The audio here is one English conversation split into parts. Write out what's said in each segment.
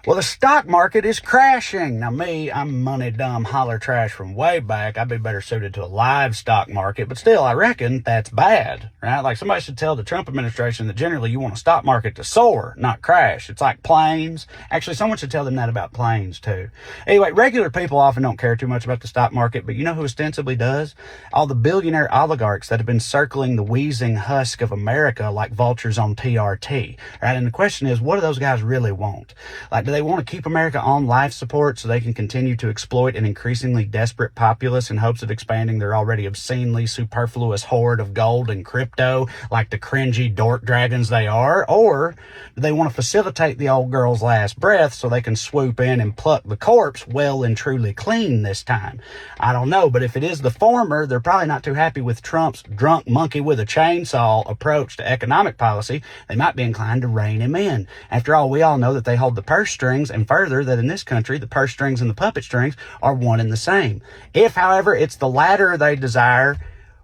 Well, the stock market is crashing. Now, I'm money dumb holler trash from way back. I'd be better suited to a live stock market, but still, I reckon that's bad, right? Like somebody should tell the Trump administration that generally you want a stock market to soar, not crash. It's like planes. Actually, someone should tell them that about planes too. Anyway, regular people often don't care too much about the stock market, but you know who ostensibly does? All the billionaire oligarchs that have been circling the wheezing husk of America like vultures on TRT, right? And the question is, what do those guys really want? Like, do they want to keep America on life support so they can continue to exploit an increasingly desperate populace in hopes of expanding their already obscenely superfluous hoard of gold and crypto like the cringy dork dragons they are? Or do they want to facilitate the old girl's last breath so they can swoop in and pluck the corpse well and truly clean this time? I don't know, but if it is the former, they're probably not too happy with Trump's drunk monkey with a chainsaw approach to economic policy. They might be inclined to rein him in. After all, we all know that they hold the purse strings, and further, that in this country, the purse strings and the puppet strings are one and the same. If, however, it's the latter they desire,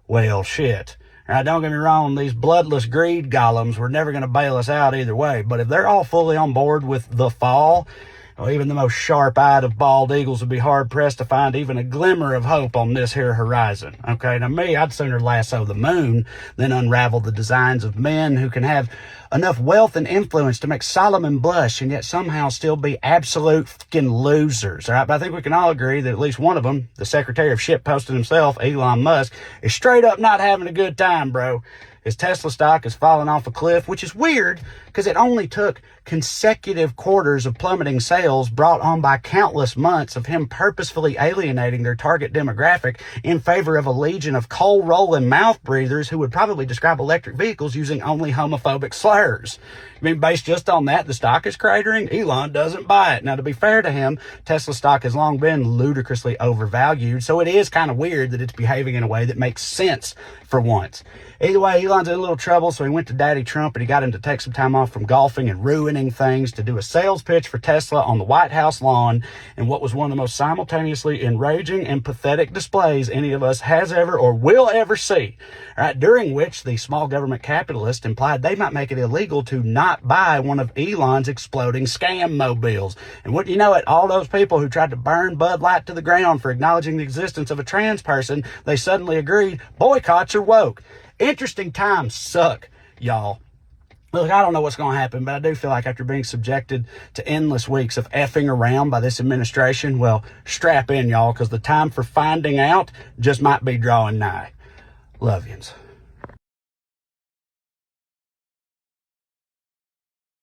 well, shit. Now, don't get me wrong, these bloodless greed golems were never going to bail us out either way, but if they're all fully on board with the fall, well, even the most sharp-eyed of bald eagles would be hard-pressed to find even a glimmer of hope on this here horizon. Okay, now me, I'd sooner lasso the moon than unravel the designs of men who can have enough wealth and influence to make Solomon blush and yet somehow still be absolute fucking losers. All right, but I think we can all agree that at least one of them, the Secretary of Shitposting himself, Elon Musk, is straight up not having a good time, bro. His Tesla stock is falling off a cliff, which is weird because it only took consecutive quarters of plummeting sales brought on by countless months of him purposefully alienating their target demographic in favor of a legion of coal-rolling mouth breathers who would probably describe electric vehicles using only homophobic slurs. I mean, based just on that, the stock is cratering. Elon doesn't buy it. Now, to be fair to him, Tesla stock has long been ludicrously overvalued, so it is kind of weird that it's behaving in a way that makes sense for once. Either way, Elon's in a little trouble, so he went to Daddy Trump and he got him to take some time off from golfing and ruining things to do a sales pitch for Tesla on the White House lawn in what was one of the most simultaneously enraging and pathetic displays any of us has ever or will ever see. All right, during which the small government capitalist implied they might make it illegal to not buy one of Elon's exploding scam mobiles. And wouldn't you know it, all those people who tried to burn Bud Light to the ground for acknowledging the existence of a trans person, they suddenly agreed boycotts are woke. Interesting times suck, y'all. Look, I don't know what's going to happen, but I do feel like after being subjected to endless weeks of effing around by this administration, well, strap in, y'all, because the time for finding out just might be drawing nigh. Love yous.